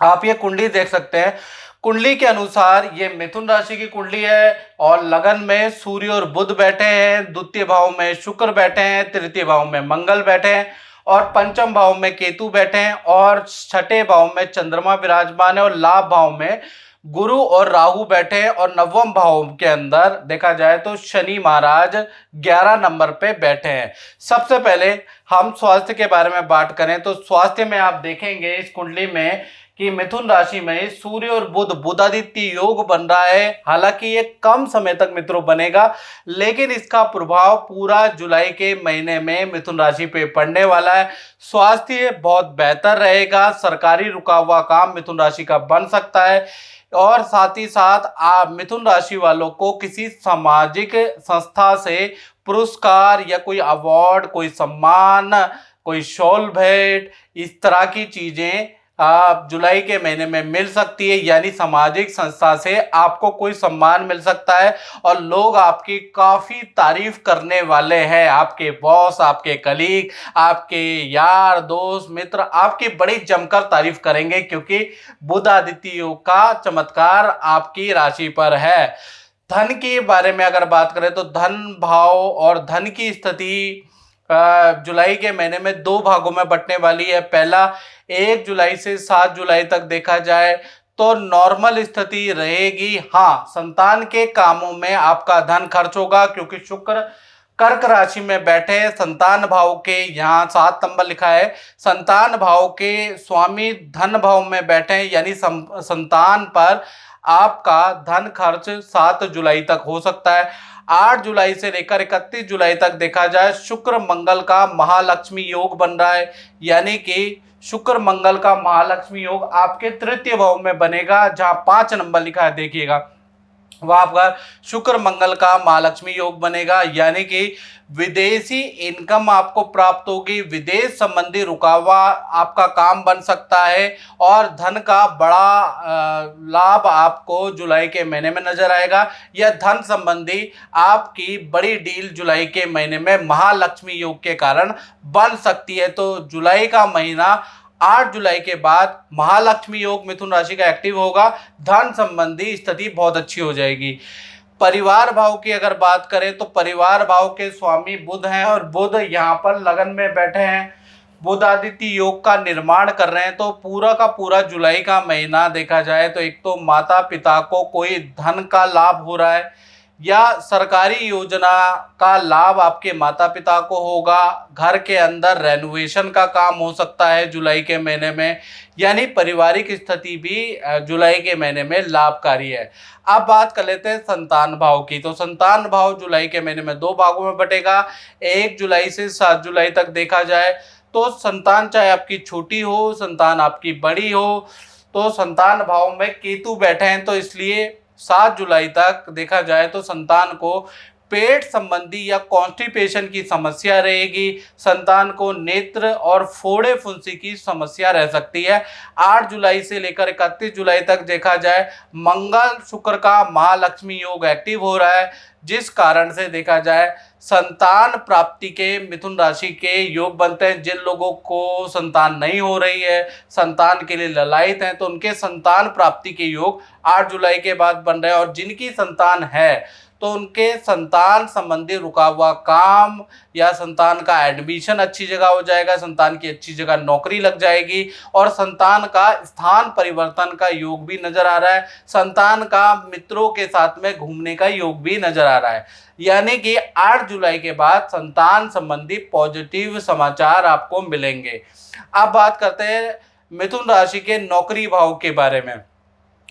आप ये कुंडली देख सकते हैं। कुंडली के अनुसार ये मिथुन राशि की कुंडली है और लगन में सूर्य और बुध बैठे हैं, द्वितीय भाव में शुक्र बैठे हैं, तृतीय भाव में मंगल बैठे हैं और पंचम भाव में केतु बैठे हैं और छठे भाव में चंद्रमा विराजमान है और लाभ भाव में गुरु और राहु बैठे हैं और नवम भाव के अंदर देखा जाए तो शनि महाराज 11 नंबर पे बैठे हैं। सबसे पहले हम स्वास्थ्य के बारे में बात करें तो स्वास्थ्य में आप देखेंगे इस कुंडली में कि मिथुन राशि में सूर्य और बुधादित्य योग बन रहा है। हालांकि ये कम समय तक मित्रों बनेगा, लेकिन इसका प्रभाव पूरा जुलाई के महीने में मिथुन राशि पे पड़ने वाला है। स्वास्थ्य बहुत बेहतर रहेगा, सरकारी रुका हुआ काम मिथुन राशि का बन सकता है और साथ ही साथ आप मिथुन राशि वालों को किसी सामाजिक संस्था से पुरस्कार या कोई अवार्ड, कोई सम्मान, कोई शॉल भेंट, इस तरह की चीजें आप जुलाई के महीने में मिल सकती है। यानी सामाजिक संस्था से आपको कोई सम्मान मिल सकता है और लोग आपकी काफी तारीफ करने वाले हैं। आपके बॉस, आपके कलीग, आपके यार दोस्त मित्र आपकी बड़ी जमकर तारीफ करेंगे, क्योंकि बुध आदित्य योग का चमत्कार आपकी राशि पर है। धन के बारे में अगर बात करें तो धन भाव और धन की स्थिति जुलाई के महीने में 2 भागों में बंटने वाली है। पहला 1 जुलाई से 7 जुलाई तक देखा जाए तो नॉर्मल स्थिति रहेगी। हाँ, संतान के कामों में आपका धन खर्च होगा, क्योंकि शुक्र कर्क राशि में बैठे संतान भाव के, यहाँ 7 नंबर लिखा है, संतान भाव के स्वामी धन भाव में बैठे, यानी संतान पर आपका धन खर्च 7 जुलाई तक हो सकता है। 8 जुलाई से लेकर 31 जुलाई तक देखा जाए शुक्र मंगल का महालक्ष्मी योग बन रहा है। यानी कि शुक्र मंगल का महालक्ष्मी योग आपके तृतीय भाव में बनेगा, जहां 5 नंबर लिखा है देखिएगा, वहां पर शुक्र मंगल का महालक्ष्मी योग बनेगा। यानी कि विदेशी इनकम आपको प्राप्त होगी, विदेश संबंधी रुका हुआ आपका काम बन सकता है और धन का बड़ा लाभ आपको जुलाई के महीने में नजर आएगा। यह धन संबंधी आपकी बड़ी डील जुलाई के महीने में महालक्ष्मी योग के कारण बन सकती है। तो जुलाई का महीना 8 जुलाई के बाद महालक्ष्मी योग मिथुन राशि का एक्टिव होगा, धन संबंधी स्थिति बहुत अच्छी हो जाएगी। परिवार भाव की अगर बात करें तो परिवार भाव के स्वामी बुध हैं और बुध यहाँ पर लगन में बैठे हैं, बुध आदित्य योग का निर्माण कर रहे हैं। तो पूरा का पूरा जुलाई का महीना देखा जाए तो एक तो माता पिता को कोई धन का लाभ हो रहा है या सरकारी योजना का लाभ आपके माता पिता को होगा, घर के अंदर रेनोवेशन का काम हो सकता है जुलाई के महीने में, यानी पारिवारिक स्थिति भी जुलाई के महीने में लाभकारी है। अब बात कर लेते हैं संतान भाव की। तो संतान भाव जुलाई के महीने में 2 भागों में बटेगा। 1 जुलाई से 7 जुलाई तक देखा जाए तो संतान चाहे आपकी छोटी हो, संतान आपकी बड़ी हो, तो संतान भाव में केतु बैठे हैं, तो इसलिए 7 जुलाई तक देखा जाए तो संतान को पेट संबंधी या कॉन्स्टिपेशन की समस्या रहेगी, संतान को नेत्र और फोड़े फुंसी की समस्या रह सकती है। 8 जुलाई से लेकर 31 जुलाई तक देखा जाए मंगल शुक्र का महालक्ष्मी योग एक्टिव हो रहा है, जिस कारण से देखा जाए संतान प्राप्ति के मिथुन राशि के योग बनते हैं। जिन लोगों को संतान नहीं हो रही है, संतान के लिए ललायित हैं, तो उनके संतान प्राप्ति के योग 8 जुलाई के बाद बन रहे हैं। और जिनकी संतान है तो उनके संतान संबंधी रुका हुआ काम या संतान का एडमिशन अच्छी जगह हो जाएगा, संतान की अच्छी जगह नौकरी लग जाएगी और संतान का स्थान परिवर्तन का योग भी नजर आ रहा है। संतान का मित्रों के साथ में घूमने का योग भी नजर आ रहा है। यानी कि 8 जुलाई के बाद संतान संबंधी पॉजिटिव समाचार आपको मिलेंगे। अब बात करते हैं मिथुन राशि के नौकरी भाव के बारे में।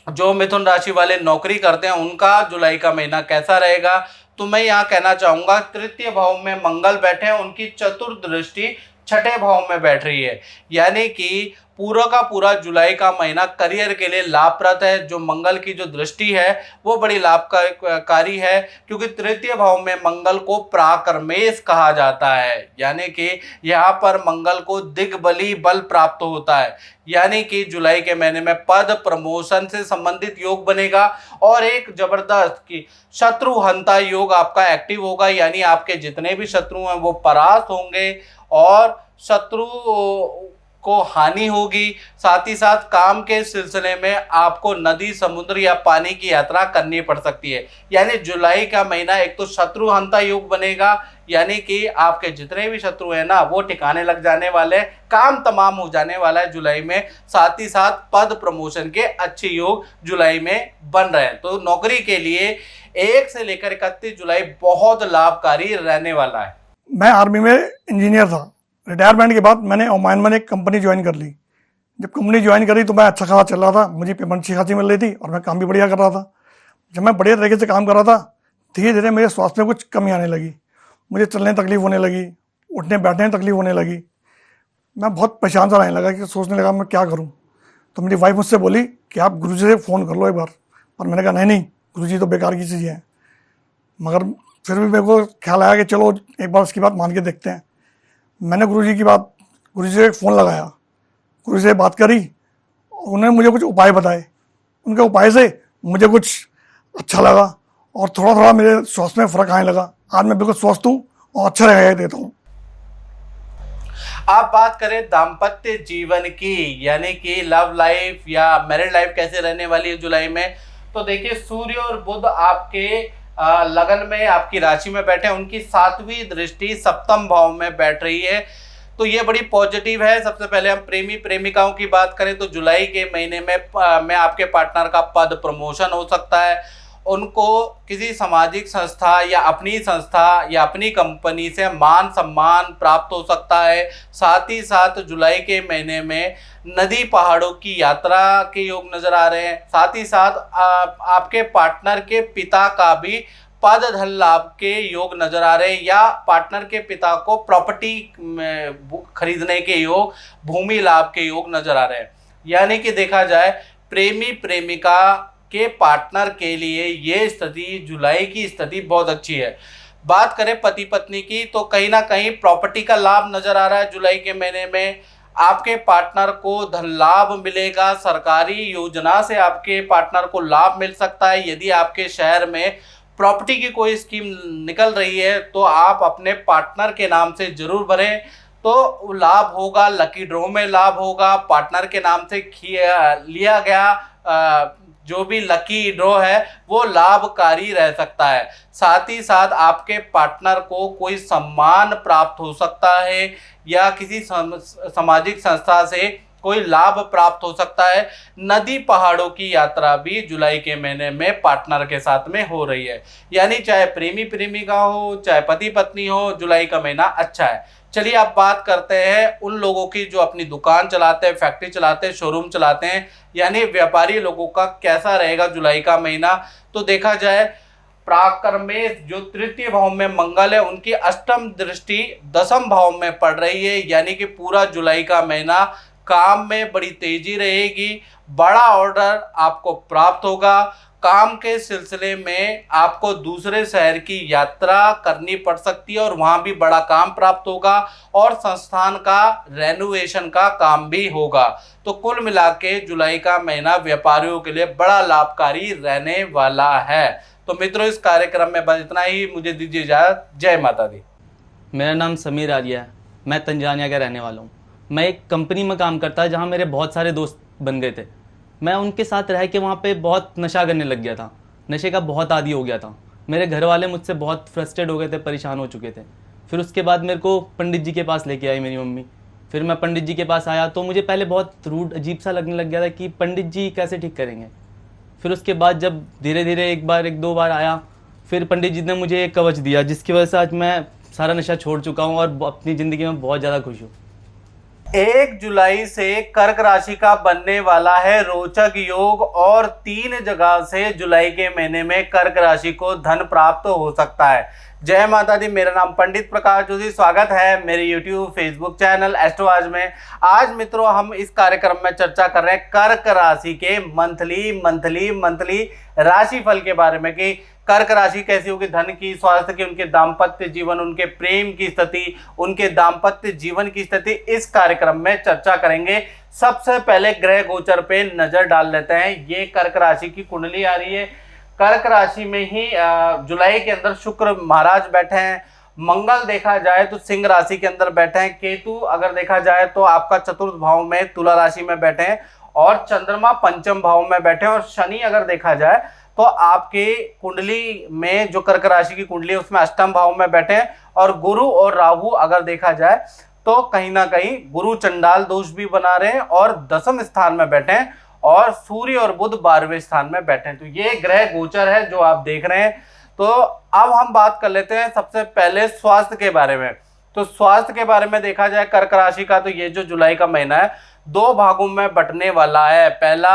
जो मिथुन राशि वाले नौकरी करते हैं उनका जुलाई का महीना कैसा रहेगा, तो मैं यहाँ कहना चाहूँगा तृतीय भाव में मंगल बैठे हैं, उनकी चतुर्थ दृष्टि 6ठे भाव में बैठ रही है। यानी कि पूरा का पूरा जुलाई का महीना करियर के लिए लाभप्रद है। जो मंगल की जो दृष्टि है वो बड़ी लाभकारी है, क्योंकि तृतीय भाव में मंगल को प्राकर्मेश कहा जाता है। यानी कि यहाँ पर मंगल को दिग्बली बल प्राप्त होता है। यानी कि जुलाई के महीने में पद प्रमोशन से संबंधित योग बनेगा और एक जबरदस्त की शत्रु हंता योग आपका एक्टिव होगा। यानी आपके जितने भी शत्रु हैं वो परास्त होंगे और शत्रु को हानि होगी। साथ ही साथ काम के सिलसिले में आपको नदी, समुद्र या पानी की यात्रा करनी पड़ सकती है। यानी जुलाई का महीना एक तो शत्रुहंता योग बनेगा, यानी कि आपके जितने भी शत्रु हैं ना वो ठिकाने लग जाने वाले, काम तमाम हो जाने वाला है जुलाई में। साथ ही साथ पद प्रमोशन के अच्छे योग जुलाई में बन रहे हैं। तो नौकरी के लिए 1 से लेकर 31 जुलाई बहुत लाभकारी रहने वाला है। मैं आर्मी में इंजीनियर था। रिटायरमेंट के बाद मैंने ओमान में एक कंपनी ज्वाइन कर ली। जब कंपनी ज्वाइन करी तो मैं अच्छा खासा चल रहा था, मुझे पेमेंट अच्छी खासी मिल रही थी और मैं काम भी बढ़िया कर रहा था। जब मैं बढ़िया तरीके से काम कर रहा था, धीरे धीरे मेरे स्वास्थ्य में कुछ कमी आने लगी। मुझे चलने तकलीफ होने लगी, उठने बैठने में तकलीफ होने लगी। मैं बहुत परेशान सा रहने लगा कि सोचने लगा मैं क्या करूँ। तो मेरी वाइफ मुझसे बोली कि आप गुरुजी से फ़ोन कर लो एक बार। पर मैंने कहा नहीं, गुरुजी तो बेकार की चीज़ है। मगर फिर भी मेरे को ख्याल आया कि चलो एक बार उसकी बात मान के देखते हैं। मैंने गुरुजी से एक फ़ोन लगाया, गुरुजी से बात करी, उन्होंने मुझे कुछ उपाय बताए। उनके उपाय से मुझे कुछ अच्छा लगा और थोड़ा थोड़ा मेरे स्वास्थ्य में फ़र्क आने लगा। आज मैं बिल्कुल स्वस्थ हूँ और अच्छा रह देता हूँ। आप बात करें दाम्पत्य जीवन की, यानी कि लव लाइफ या मैरिड लाइफ कैसे रहने वाली है जुलाई में, तो देखिए सूर्य और बुध आपके लगन में, आपकी राशि में बैठे हैं। उनकी 7वीं दृष्टि सप्तम भाव में बैठ रही है, तो ये बड़ी पॉजिटिव है। सबसे पहले हम प्रेमी प्रेमिकाओं की बात करें तो जुलाई के महीने में आपके पार्टनर का पद प्रमोशन हो सकता है। उनको किसी सामाजिक संस्था या अपनी कंपनी से मान सम्मान प्राप्त हो सकता है। साथ ही साथ जुलाई के महीने में नदी पहाड़ों की यात्रा के योग नजर आ रहे हैं। साथ ही साथ आपके पार्टनर के पिता का भी पद धन लाभ के योग नजर आ रहे हैं, या पार्टनर के पिता को प्रॉपर्टी खरीदने के योग, भूमि लाभ के योग नजर आ रहे हैं। यानी कि देखा जाए प्रेमी प्रेमिका के पार्टनर के लिए ये स्थिति, जुलाई की स्थिति बहुत अच्छी है। बात करें पति पत्नी की तो कहीं ना कहीं प्रॉपर्टी का लाभ नजर आ रहा है जुलाई के महीने में। आपके पार्टनर को धन लाभ मिलेगा, सरकारी योजना से आपके पार्टनर को लाभ मिल सकता है। यदि आपके शहर में प्रॉपर्टी की कोई स्कीम निकल रही है तो आप अपने पार्टनर के नाम से जरूर भरें, तो लाभ होगा। लकी ड्रॉ में लाभ होगा। पार्टनर के नाम से लिया गया जो भी लकी ड्रॉ है वो लाभकारी रह सकता है। साथ ही साथ आपके पार्टनर को कोई सम्मान प्राप्त हो सकता है, या किसी सामाजिक संस्था से कोई लाभ प्राप्त हो सकता है। नदी पहाड़ों की यात्रा भी जुलाई के महीने में पार्टनर के साथ में हो रही है। यानी चाहे प्रेमी प्रेमिका हो, चाहे पति पत्नी हो, जुलाई का महीना अच्छा है। चलिए अब बात करते हैं उन लोगों की जो अपनी दुकान चलाते हैं, फैक्ट्री चलाते हैं, शोरूम चलाते हैं, यानी व्यापारी लोगों का कैसा रहेगा जुलाई का महीना। तो देखा जाए पराक्रम में जो तृतीय भाव में मंगल है, उनकी अष्टम दृष्टि 10वें भाव में पड़ रही है। यानी कि पूरा जुलाई का महीना काम में बड़ी तेजी रहेगी, बड़ा ऑर्डर आपको प्राप्त होगा। काम के सिलसिले में आपको दूसरे शहर की यात्रा करनी पड़ सकती है और वहाँ भी बड़ा काम प्राप्त होगा, और संस्थान का रेनोवेशन का काम भी होगा। तो कुल मिला के जुलाई का महीना व्यापारियों के लिए बड़ा लाभकारी रहने वाला है। तो मित्रों इस कार्यक्रम में बस इतना ही, मुझे दीजिए इजाजत। जय माता दी। मेरा नाम समीर आर्या है, मैं तंजानिया का रहने वाला हूँ। मैं एक कंपनी में काम करता जहाँ मेरे बहुत सारे दोस्त बन गए थे। मैं उनके साथ रह के वहाँ पे बहुत नशा करने लग गया था, नशे का बहुत आदी हो गया था। मेरे घर वाले मुझसे बहुत फ्रस्ट्रेट हो गए थे, परेशान हो चुके थे। फिर उसके बाद मेरे को पंडित जी के पास लेके आई मेरी मम्मी। फिर मैं पंडित जी के पास आया तो मुझे पहले बहुत रूड अजीब सा लगने लग गया था कि पंडित जी कैसे ठीक करेंगे। फिर उसके बाद जब धीरे धीरे एक दो बार आया, फिर पंडित जी ने मुझे एक कवच दिया, जिसकी वजह से आज मैं सारा नशा छोड़ चुका हूँ और अपनी ज़िंदगी में बहुत ज़्यादा खुश हूँ। 1 जुलाई से कर्क राशि का बनने वाला है रोचक योग, और 3 जगह से जुलाई के महीने में कर्क राशि को धन प्राप्त हो सकता है। जय माता दी। मेरा नाम पंडित प्रकाश जोशी। स्वागत है मेरे YouTube फेसबुक चैनल एस्ट्रो आज में। आज मित्रों हम इस कार्यक्रम में चर्चा कर रहे हैं कर्क राशि के मंथली राशिफल के बारे में, कि कर्क राशि कैसी होगी, धन की, स्वास्थ्य की, उनके दाम्पत्य जीवन, उनके प्रेम की स्थिति, उनके दाम्पत्य जीवन की स्थिति इस कार्यक्रम में चर्चा करेंगे। सबसे पहले ग्रह गोचर पे नजर डाल लेते हैं। ये कर्क राशि की कुंडली आ रही है। कर्क राशि में ही जुलाई के अंदर शुक्र महाराज बैठे हैं, मंगल देखा जाए तो सिंह राशि के अंदर बैठे हैं, केतु अगर देखा जाए तो आपका चतुर्थ भाव में तुला राशि में बैठे हैं, और चंद्रमा पंचम भाव में बैठे हैं, और शनि अगर देखा जाए तो आपके कुंडली में जो कर्क राशि की कुंडली है उसमें अष्टम भाव में बैठे हैं, और गुरु और राहु अगर देखा जाए तो कहीं ना कहीं गुरु चंडाल दोष भी बना रहे हैं और दसम स्थान में बैठे हैं, और सूर्य और बुध 12वें स्थान में बैठे हैं। तो ये ग्रह गोचर है जो आप देख रहे हैं। तो अब हम बात कर लेते हैं सबसे पहले स्वास्थ्य के बारे में। तो स्वास्थ्य के बारे में देखा जाए कर्क राशि का, तो ये जो जुलाई का महीना है 2 भागों में बंटने वाला है। पहला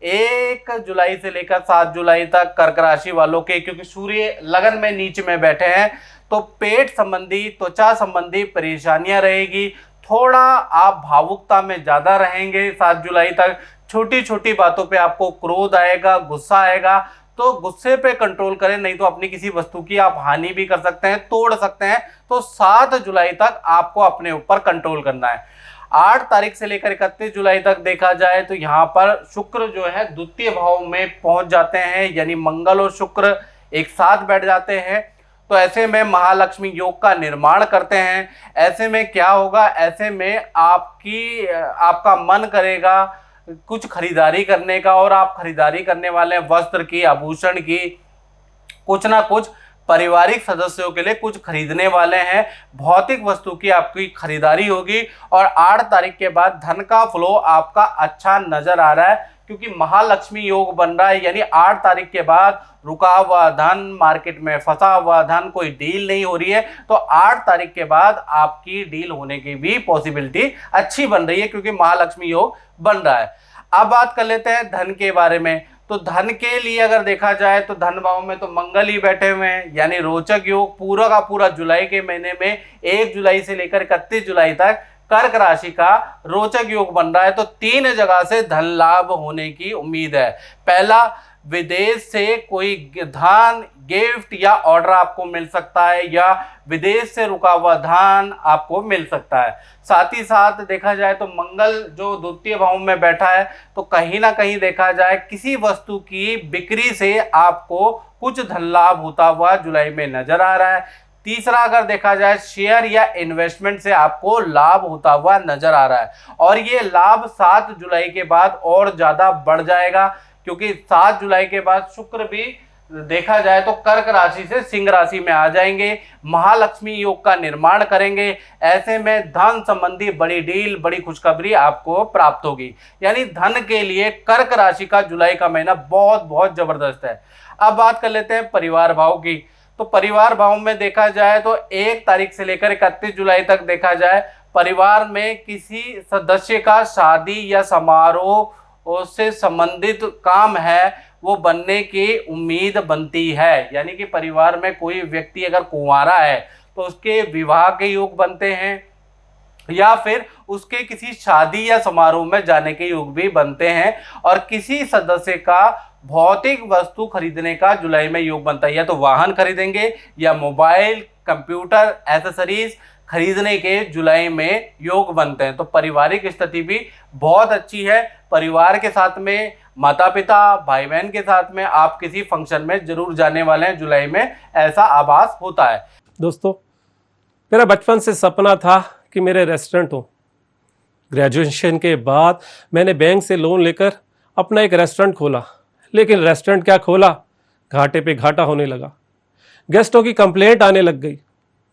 1 जुलाई से लेकर 7 जुलाई तक कर्क राशि वालों के, क्योंकि सूर्य लगन में नीच में बैठे हैं, तो पेट संबंधी, त्वचा संबंधी परेशानियां रहेगी। थोड़ा आप भावुकता में ज़्यादा रहेंगे 7 जुलाई तक। छोटी छोटी बातों पे आपको क्रोध आएगा, गुस्सा आएगा, तो गुस्से पे कंट्रोल करें, नहीं तो अपनी किसी वस्तु की आप हानि भी कर सकते हैं, तोड़ सकते हैं। तो 7 जुलाई तक आपको अपने ऊपर कंट्रोल करना है। 8 तारीख से लेकर 31 जुलाई तक देखा जाए तो यहाँ पर शुक्र जो है द्वितीय भाव में पहुंच जाते हैं, यानी मंगल और शुक्र एक साथ बैठ जाते हैं। तो ऐसे में महालक्ष्मी योग का निर्माण करते हैं। ऐसे में क्या होगा, ऐसे में आपका मन करेगा कुछ खरीदारी करने का, और आप खरीदारी करने वाले हैं वस्त्र की, आभूषण की, कुछ ना कुछ पारिवारिक सदस्यों के लिए कुछ खरीदने वाले हैं। भौतिक वस्तु की आपकी खरीदारी होगी। और 8 तारीख के बाद धन का फ्लो आपका अच्छा नजर आ रहा है, क्योंकि महालक्ष्मी योग बन रहा है। यानी 8 तारीख के बाद रुका हुआ धन, मार्केट में फंसा हुआ धन, कोई डील नहीं हो रही है, तो 8 तारीख के बाद आपकी डील होने की भी पॉसिबिलिटी अच्छी बन रही है, क्योंकि महालक्ष्मी योग बन रहा है। अब बात कर लेते हैं धन के बारे में। तो धन के लिए अगर देखा जाए तो धन भाव में तो मंगल ही बैठे हुए हैं, यानी रोचक योग पूरा का पूरा जुलाई के महीने में 1 जुलाई से लेकर 31 जुलाई तक कर्क राशि का रोचक योग बन रहा है। तो 3 जगह से धन लाभ होने की उम्मीद है। पहला, विदेश से कोई धन, गिफ्ट या ऑर्डर आपको मिल सकता है, या विदेश से रुका हुआ धन आपको मिल सकता है। साथ ही साथ देखा जाए तो मंगल जो द्वितीय भाव में बैठा है, तो कहीं ना कहीं देखा जाए किसी वस्तु की बिक्री से आपको कुछ धन लाभ होता हुआ जुलाई में नजर आ रहा है। तीसरा, अगर देखा जाए शेयर या इन्वेस्टमेंट से आपको लाभ होता हुआ नजर आ रहा है, और ये लाभ 7 जुलाई के बाद और ज़्यादा बढ़ जाएगा, क्योंकि 7 जुलाई के बाद शुक्र भी देखा जाए तो कर्क राशि से सिंह राशि में आ जाएंगे, महालक्ष्मी योग का निर्माण करेंगे। ऐसे में धन संबंधी बड़ी डील, बड़ी खुशखबरी आपको प्राप्त होगी। यानी धन के लिए कर्क राशि का जुलाई का महीना बहुत बहुत जबरदस्त है। अब बात कर लेते हैं परिवार भाव की। तो परिवार भाव में देखा जाए तो 1 तारीख से लेकर 31 जुलाई तक देखा जाए परिवार में किसी सदस्य का शादी या समारोह से संबंधित काम है वो बनने की उम्मीद बनती है। यानी कि परिवार में कोई व्यक्ति अगर कुंवारा है तो उसके विवाह के योग बनते हैं, या फिर उसके किसी शादी या समारोह में जाने के योग भी बनते हैं। और किसी सदस्य का भौतिक वस्तु खरीदने का जुलाई में योग बनता है, या तो वाहन खरीदेंगे या मोबाइल, कंप्यूटर, एसेसरीज खरीदने के जुलाई में योग बनते हैं। तो पारिवारिक स्थिति भी बहुत अच्छी है। परिवार के साथ में, माता पिता, भाई बहन के साथ में आप किसी फंक्शन में जरूर जाने वाले हैं जुलाई में, ऐसा आभास होता है। दोस्तों, मेरा बचपन से सपना था कि मेरे रेस्टोरेंट हो। ग्रेजुएशन के बाद मैंने बैंक से लोन लेकर अपना एक रेस्टोरेंट खोला, लेकिन रेस्टोरेंट क्या खोला, घाटे पे घाटा होने लगा। गेस्टों की कंप्लेंट आने लग गई,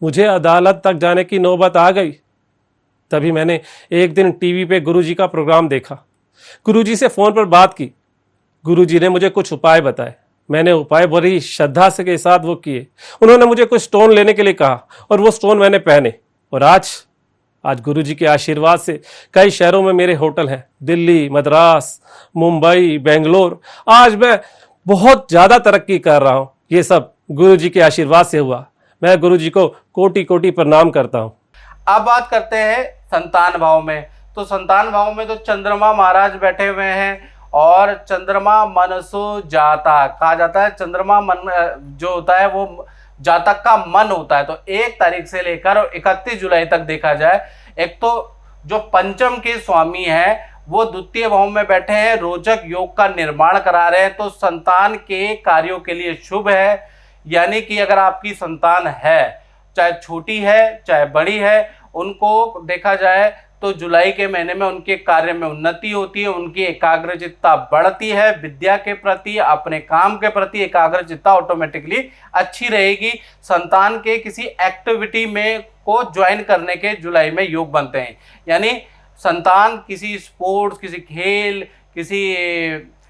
मुझे अदालत तक जाने की नौबत आ गई। तभी मैंने एक दिन टीवी पे गुरुजी का प्रोग्राम देखा, गुरुजी से फ़ोन पर बात की। गुरुजी ने मुझे कुछ उपाय बताए, मैंने उपाय बड़ी श्रद्धा से के साथ वो किए। उन्होंने मुझे कुछ स्टोन लेने के लिए कहा और वो स्टोन मैंने पहने, और आज गुरुजी के आशीर्वाद से कई शहरों में मेरे होटल हैं, दिल्ली, मद्रास, मुंबई, बेंगलोर। आज मैं बहुत ज़्यादा तरक्की कर रहा हूँ। ये सब गुरुजी के आशीर्वाद से हुआ। मैं गुरुजी को कोटि कोटि प्रणाम करता हूँ। अब बात करते हैं संतान भाव में। तो संतान भाव में तो चंद्रमा महाराज बैठे हुए हैं, और चंद्रमा मनसो जाता कहा जाता है। चंद्रमा मन जो होता है वो जातक का मन होता है। तो 1 तारीख से लेकर 31 जुलाई तक देखा जाए, एक तो जो पंचम के स्वामी हैं वो द्वितीय भाव में बैठे हैं, रोचक योग का निर्माण करा रहे हैं। तो संतान के कार्यों के लिए शुभ है। यानी कि अगर आपकी संतान है, चाहे छोटी है चाहे बड़ी है, उनको देखा जाए तो जुलाई के महीने में उनके कार्य में उन्नति होती है, उनकी एकाग्रचित्ता बढ़ती है, विद्या के प्रति अपने काम के प्रति एकाग्रचित्ता ऑटोमेटिकली अच्छी रहेगी। संतान के किसी एक्टिविटी में को ज्वाइन करने के जुलाई में योग बनते हैं, यानी संतान किसी स्पोर्ट्स, किसी खेल, किसी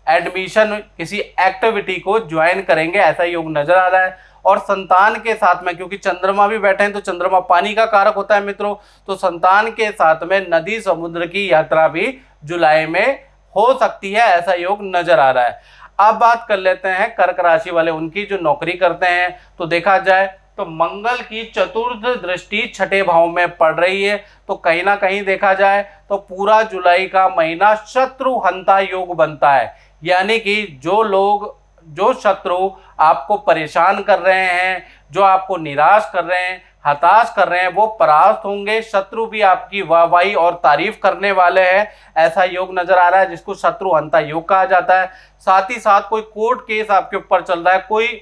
एडमिशन, किसी एक्टिविटी को ज्वाइन करेंगे, ऐसा योग नजर आ रहा है। और संतान के साथ में, क्योंकि चंद्रमा भी बैठे हैं तो चंद्रमा पानी का कारक होता है मित्रों, तो संतान के साथ में नदी समुद्र की यात्रा भी जुलाई में हो सकती है, ऐसा योग नजर आ रहा है। अब बात कर लेते हैं कर्क राशि वाले, उनकी जो नौकरी करते हैं, तो देखा जाए तो मंगल की चतुर्थ दृष्टि छठे भाव में पड़ रही है, तो कहीं ना कहीं देखा जाए तो पूरा जुलाई का महीना शत्रुहंता योग बनता है, यानी कि जो शत्रु आपको परेशान कर रहे हैं, जो आपको निराश कर रहे हैं, हताश कर रहे हैं, वो परास्त होंगे। शत्रु भी आपकी वाहवाही और तारीफ करने वाले हैं, ऐसा योग नजर आ रहा है, जिसको शत्रुहंता योग कहा जाता है। साथ ही साथ कोई कोर्ट केस आपके ऊपर चल रहा है, कोई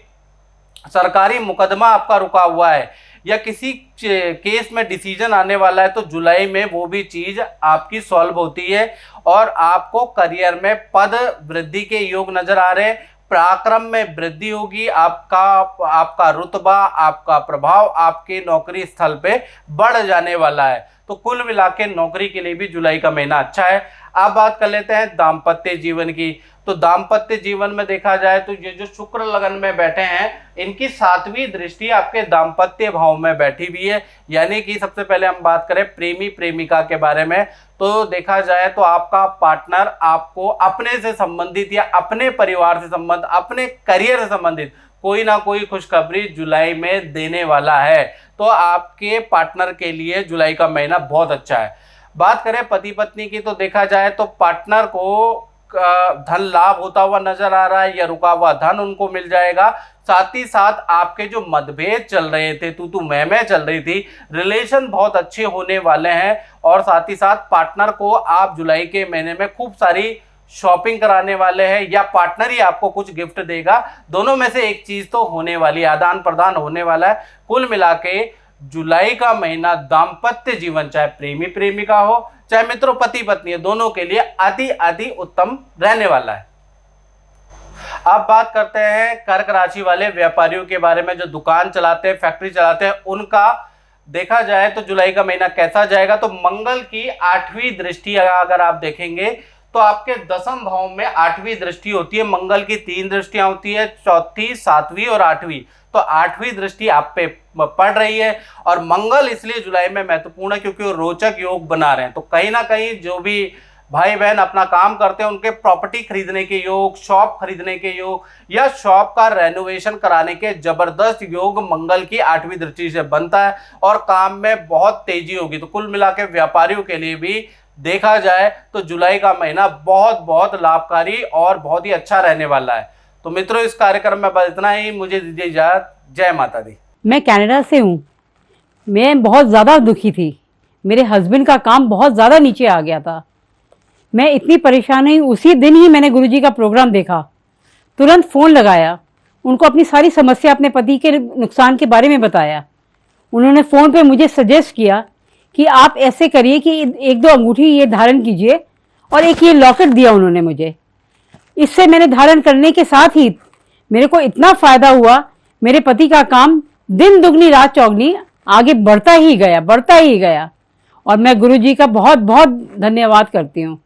सरकारी मुकदमा आपका रुका हुआ है, या किसी केस में डिसीजन आने वाला है, तो जुलाई में वो भी चीज आपकी सॉल्व होती है और आपको करियर में पद वृद्धि के योग नजर आ रहे हैं। पराक्रम में वृद्धि होगी, आपका रुतबा, आपका प्रभाव आपके नौकरी स्थल पे बढ़ जाने वाला है। तो कुल मिला के नौकरी के लिए भी जुलाई का महीना अच्छा है। अब बात कर लेते हैं दाम्पत्य जीवन की, तो दाम्पत्य जीवन में देखा जाए तो ये जो शुक्र लगन में बैठे हैं, इनकी 7वीं दृष्टि आपके दाम्पत्य भाव में बैठी हुई है, यानी कि सबसे पहले हम बात करें प्रेमी प्रेमिका के बारे में, तो देखा जाए तो आपका पार्टनर आपको अपने से संबंधित या अपने परिवार से संबंधित, अपने करियर से संबंधित कोई ना कोई खुशखबरी जुलाई में देने वाला है, तो आपके पार्टनर के लिए जुलाई का महीना बहुत अच्छा है। बात करें पति पत्नी की, तो देखा जाए तो पार्टनर को धन लाभ होता हुआ नजर आ रहा है, या रुका हुआ धन उनको मिल जाएगा। साथ ही साथ आपके जो मतभेद चल रहे थे, तू मैं चल रही थी, रिलेशन बहुत अच्छे होने वाले हैं। और साथ ही साथ पार्टनर को आप जुलाई के महीने में खूब सारी शॉपिंग कराने वाले हैं, या पार्टनर ही आपको कुछ गिफ्ट देगा, दोनों में से एक चीज तो होने वाली, आदान प्रदान होने वाला है। कुल मिला के जुलाई का महीना दाम्पत्य जीवन, चाहे प्रेमी प्रेमिका हो चाहे मित्रों पति पत्नी है, दोनों के लिए अति उत्तम रहने वाला है। अब बात करते हैं कर्क राशि वाले व्यापारियों के बारे में, जो दुकान चलाते हैं, फैक्ट्री चलाते हैं, उनका देखा जाए तो जुलाई का महीना कैसा जाएगा। तो मंगल की 8वीं दृष्टि अगर आप देखेंगे तो आपके 10वें भाव में 8वीं दृष्टि होती है। मंगल की 3 दृष्टियां होती है, 4वीं, 7वीं और 8वीं, तो 8वीं दृष्टि आप पे पड़ रही है। और मंगल इसलिए जुलाई में महत्वपूर्ण है क्योंकि वो रोचक योग बना रहे हैं, तो कहीं ना कहीं जो भी भाई बहन अपना काम करते हैं, उनके प्रॉपर्टी खरीदने के योग, शॉप खरीदने के योग, या शॉप का रेनोवेशन कराने के जबरदस्त योग मंगल की 8वीं दृष्टि से बनता है, और काम में बहुत तेजी होगी। तो कुल मिला के व्यापारियों के लिए भी देखा जाए तो जुलाई का महीना बहुत लाभकारी और बहुत ही अच्छा रहने वाला है। तो मित्रों, इस कार्यक्रम में बस इतना ही, मुझे दीजिए इजाजत। जय माता दी। मैं कनाडा से हूँ। मैं बहुत ज़्यादा दुखी थी, मेरे हस्बैंड का काम बहुत ज़्यादा नीचे आ गया था। मैं इतनी परेशान हुई, उसी दिन ही मैंने गुरुजी का प्रोग्राम देखा, तुरंत फ़ोन लगाया, उनको अपनी सारी समस्या, अपने पति के नुकसान के बारे में बताया। उन्होंने फ़ोन पे मुझे सजेस्ट किया कि आप ऐसे करिए कि 1-2 अंगूठी ये धारण कीजिए, और एक ये लॉकेट दिया उन्होंने मुझे। इससे मैंने धारण करने के साथ ही मेरे को इतना फ़ायदा हुआ, मेरे पति का काम दिन दुगनी रात चौगनी आगे बढ़ता ही गया, और मैं गुरुजी का बहुत धन्यवाद करती हूँ।